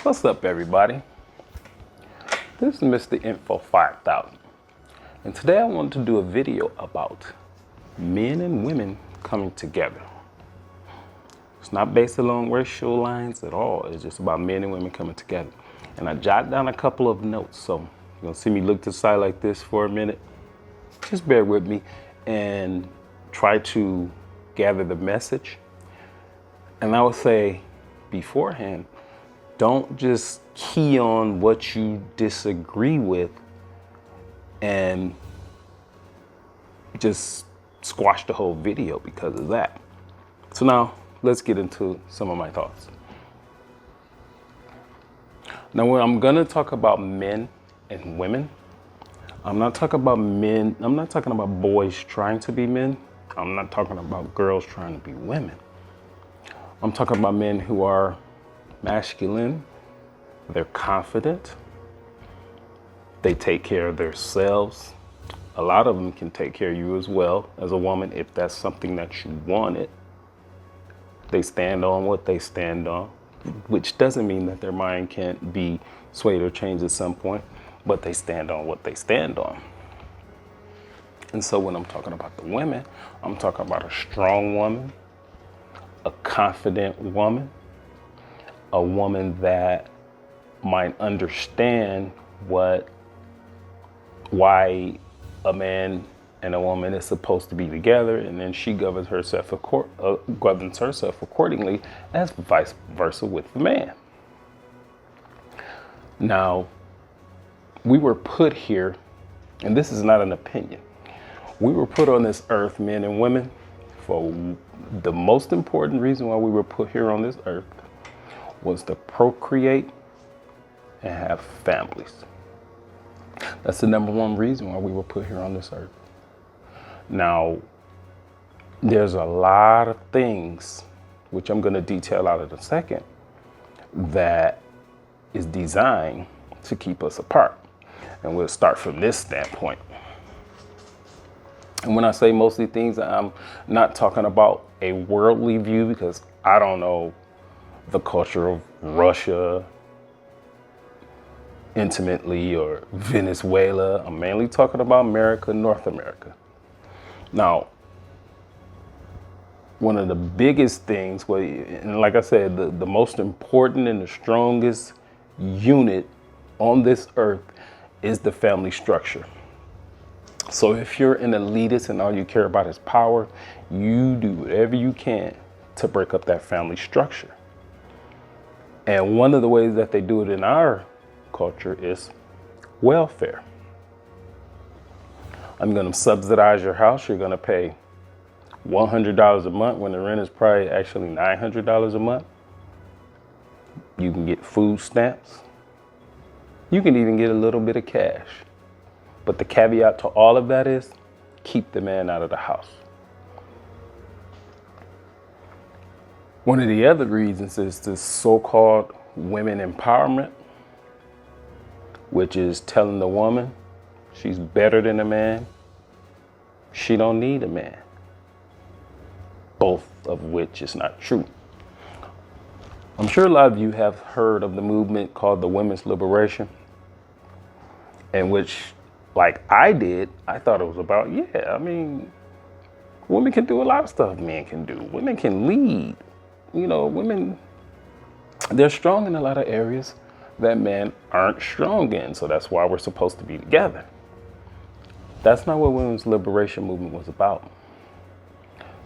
What's up, everybody? This is Mr. Info 5000, and today I wanted to do a video about men and women coming together. It's not based along racial lines at all. It's just about men and women coming together. And I jotted down a couple of notes, so you're gonna see me look to the side like this for a minute. Just bear with me and try to gather the message. And I would say beforehand, don't just key on what you disagree with and just squash the whole video because of that. So now let's get into some of my thoughts. Now, when I'm gonna talk about men and women, I'm not talking about men, I'm not talking about boys trying to be men. I'm not talking about girls trying to be women. I'm talking about men who are masculine, they're confident, they take care of themselves. A lot of them can take care of you as well as a woman if that's something that you wanted. They stand on what they stand on, which doesn't mean that their mind can't be swayed or changed at some point, but they stand on what they stand on. And so when I'm talking about the women, I'm talking about a strong woman, a confident woman, a woman that might understand why a man and a woman is supposed to be together, and then she governs herself accordingly, as vice versa with the man. Now, we were put here, and this is not an opinion, we were put on this earth, men and women, for the most important reason why we were put here on this earth was to procreate and have families. That's the number one reason why we were put here on this earth. Now, there's a lot of things, which I'm going to detail out in a second, that is designed to keep us apart. And we'll start from this standpoint. And when I say mostly things, I'm not talking about a worldly view, because I don't know the culture of Russia intimately or Venezuela. I'm mainly talking about America, North America. Now, one of the biggest things, and like I said, the most important and the strongest unit on this earth is the family structure. So if you're an elitist and all you care about is power, you do whatever you can to break up that family structure. And one of the ways that they do it in our culture is welfare. I'm going to subsidize your house. You're going to pay $100 a month when the rent is probably actually $900 a month. You can get food stamps. You can even get a little bit of cash. But the caveat to all of that is keep the man out of the house. One of the other reasons is this so-called women empowerment, which is telling the woman she's better than a man. She don't need a man. Both of which is not true. I'm sure a lot of you have heard of the movement called the women's liberation, in which, like I did, I thought it was about, women can do a lot of stuff men can do. Women can lead. Women, they're strong in a lot of areas that men aren't strong in. So that's why we're supposed to be together. That's not what women's liberation movement was about.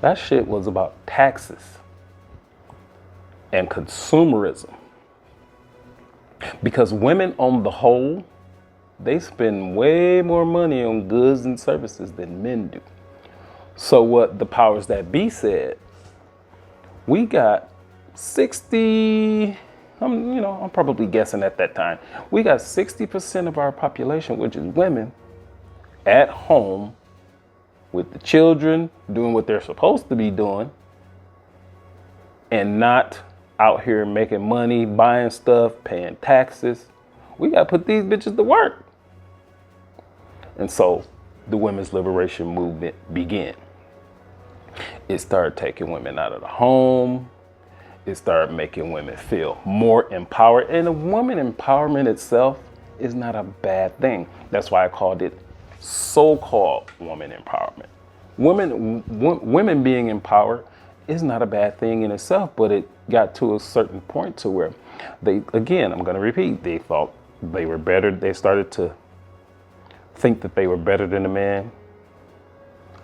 That shit was about taxes and consumerism. Because women on the whole, they spend way more money on goods and services than men do. So what the powers that be said, we got 60, I'm probably guessing at that time, we got 60% of our population, which is women, at home with the children, doing what they're supposed to be doing, and not out here making money, buying stuff, paying taxes. We got to put these bitches to work. And so the women's liberation movement began. It started taking women out of the home. it started making women feel more empowered. And a woman empowerment itself is not a bad thing. That's why I called it so-called woman empowerment. Women being empowered is not a bad thing in itself, but it got to a certain point to where they, again, I'm going to repeat, they thought they were better. They started to think that they were better than a man.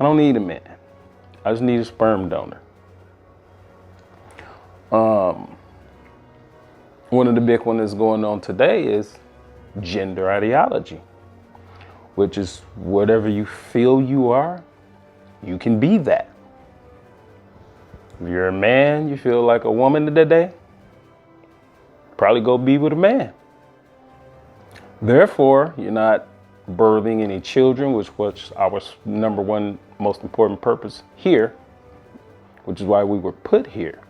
I don't need a man. I just need a sperm donor. One of the big ones that's going on today is gender ideology, which is whatever you feel you are, you can be that. If you're a man, you feel like a woman today, probably go be with a man. Therefore, you're not birthing any children, which was our number one most important purpose here, which is why we were put here.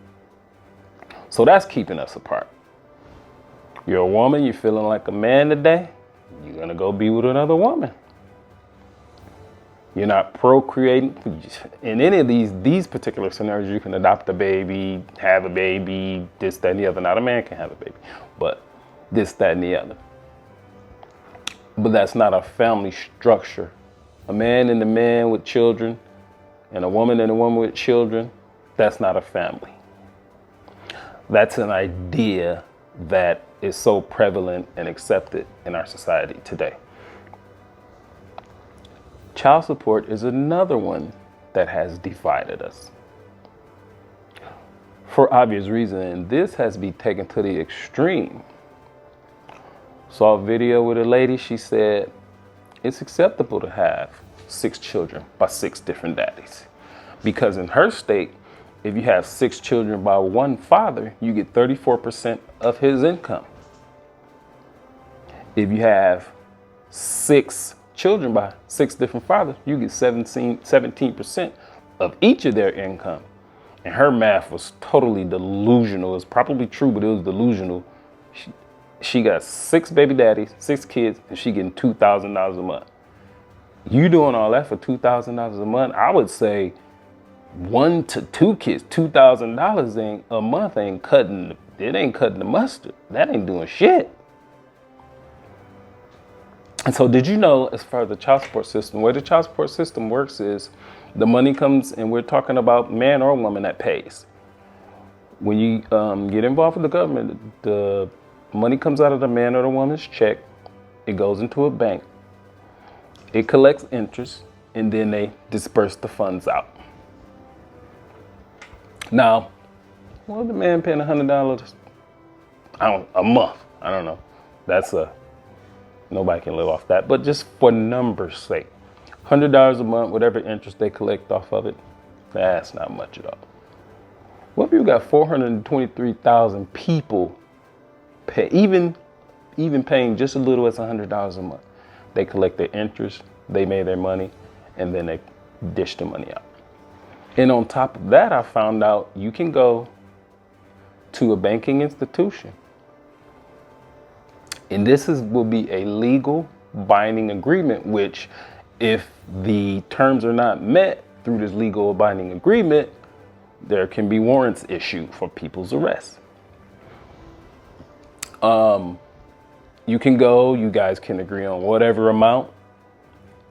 So that's keeping us apart. You're a woman, you're feeling like a man today, you're gonna go be with another woman. You're not procreating. In any of these particular scenarios, you can adopt a baby, have a baby, this, that, and the other. Not a man can have a baby, but this, that, and the other. But that's not a family structure. A man and a man with children and a woman with children, that's not a family. That's an idea that is so prevalent and accepted in our society today. Child support is another one that has divided us. For obvious reason, and this has been taken to the extreme. Saw a video with a lady, she said, it's acceptable to have 6 children by 6 different daddies. Because in her state, if you have 6 children by one father, you get 34% of his income. If you have 6 children by 6 different fathers, you get 17% of each of their income. And her math was totally delusional. It's probably true, but it was delusional. She got 6 baby daddies, 6 kids, and she getting $2,000 a month. You doing all that for $2,000 a month? I would say 1 to 2 kids, $2,000 a month ain't cutting the mustard. That ain't doing shit. And so did you know, as far as the child support system, where the child support system works is the money comes, and we're talking about man or woman that pays. When you get involved with the government, the money comes out of the man or the woman's check. It goes into a bank. It collects interest, and then they disperse the funds out. Now, what the man paying $100 a month? I don't know. Nobody can live off that. But just for numbers' sake, $100 a month, whatever interest they collect off of it, that's not much at all. What if you got 423,000 people pay, even paying just a little as $100 a month? They collect their interest, they made their money, and then they dish the money out. And on top of that, I found out you can go to a banking institution, and this will be a legal binding agreement, which if the terms are not met through this legal binding agreement, there can be warrants issued for people's arrest. You can go, you guys can agree on whatever amount.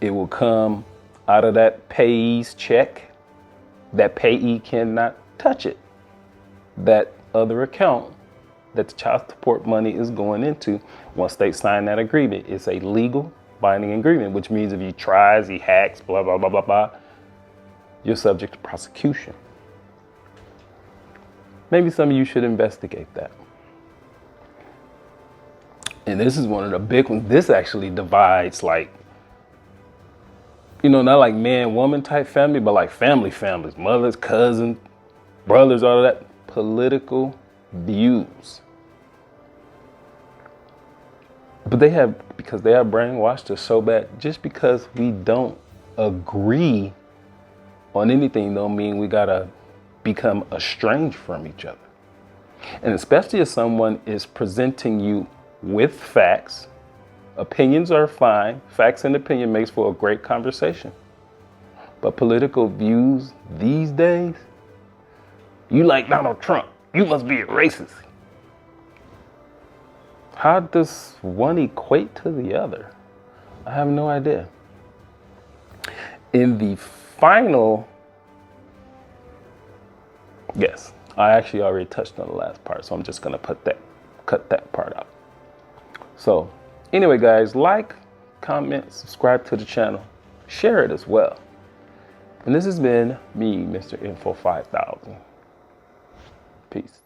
It will come out of that payee's check. That payee cannot touch it. That other account that the child support money is going into, once they sign that agreement, it's a legal binding agreement, which means if he tries, he hacks, blah, blah, blah, blah, blah, you're subject to prosecution. Maybe some of you should investigate that. And this is one of the big ones. This actually divides, like, not like man, woman type family, but like families, mothers, cousins, brothers, all of that. Political views. But because they have brainwashed us so bad, just because we don't agree on anything don't mean we gotta become estranged from each other. And especially if someone is presenting you with facts. Opinions are fine. Facts and opinion makes for a great conversation. But political views these days, you like Donald Trump. You must be a racist. How does one equate to the other? I have no idea. In the final, yes, I actually already touched on the last part, so I'm just gonna cut that part out. So anyway, guys, like, comment, subscribe to the channel, share it as well. And this has been me, Mr. Info 5000. Peace.